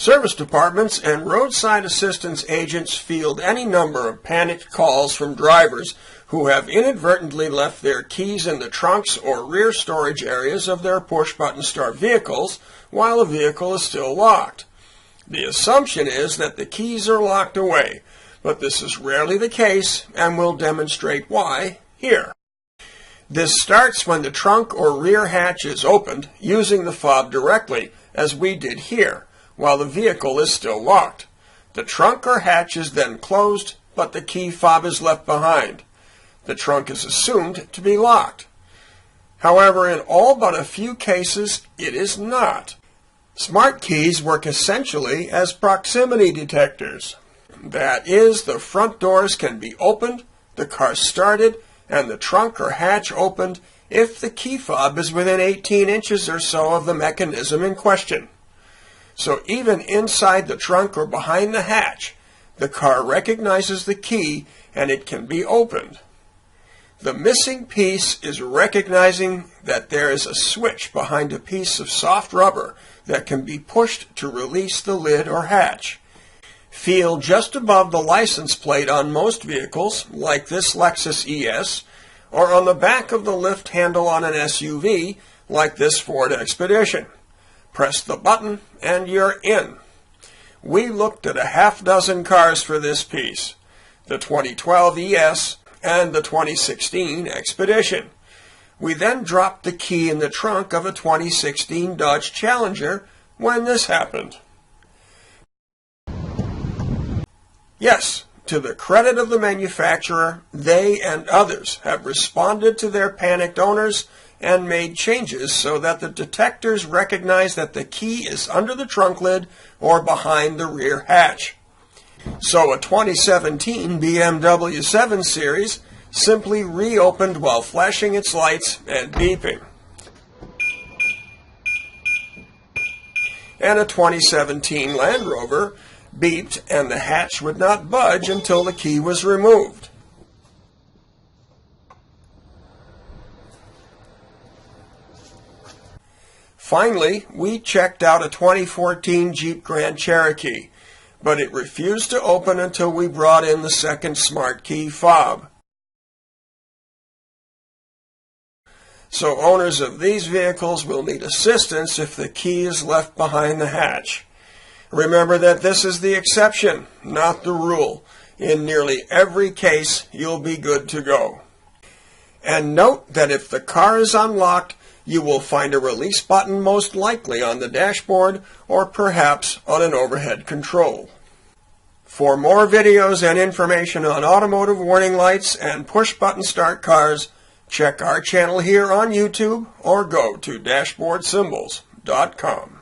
Service departments and roadside assistance agents field any number of panicked calls from drivers who have inadvertently left their keys in the trunks or rear storage areas of their push-button start vehicles while the vehicle is still locked. The assumption is that the keys are locked away, but this is rarely the case, and we'll demonstrate why here. This starts when the trunk or rear hatch is opened using the fob directly, as we did here, while the vehicle is still locked. The trunk or hatch is then closed, but the key fob is left behind. The trunk is assumed to be locked. However, in all but a few cases, it is not. Smart keys work essentially as proximity detectors. That is, the front doors can be opened, the car started, and the trunk or hatch opened if the key fob is within 18 inches or so of the mechanism in question. So even inside the trunk or behind the hatch, the car recognizes the key and it can be opened. The missing piece is recognizing that there is a switch behind a piece of soft rubber that can be pushed to release the lid or hatch. Feel just above the license plate on most vehicles, like this Lexus ES, or on the back of the lift handle on an SUV, like this Ford Expedition. Press the button and you're in. We looked at a half dozen cars for this piece, the 2012 ES and the 2016 Expedition. We then dropped the key in the trunk of a 2016 Dodge Challenger when this happened. Yes, to the credit of the manufacturer, they and others have responded to their panicked owners and made changes so that the detectors recognize that the key is under the trunk lid or behind the rear hatch. So a 2017 BMW 7 Series simply reopened while flashing its lights and beeping. And a 2017 Land Rover beeped and the hatch would not budge until the key was removed. Finally, we checked out a 2014 Jeep Grand Cherokee, but it refused to open until we brought in the second smart key fob. So owners of these vehicles will need assistance if the key is left behind the hatch. Remember that this is the exception, not the rule. In nearly every case, you'll be good to go. And note that if the car is unlocked, you will find a release button most likely on the dashboard or perhaps on an overhead control. For more videos and information on automotive warning lights and push-button start cars, check our channel here on YouTube or go to DashboardSymbols.com.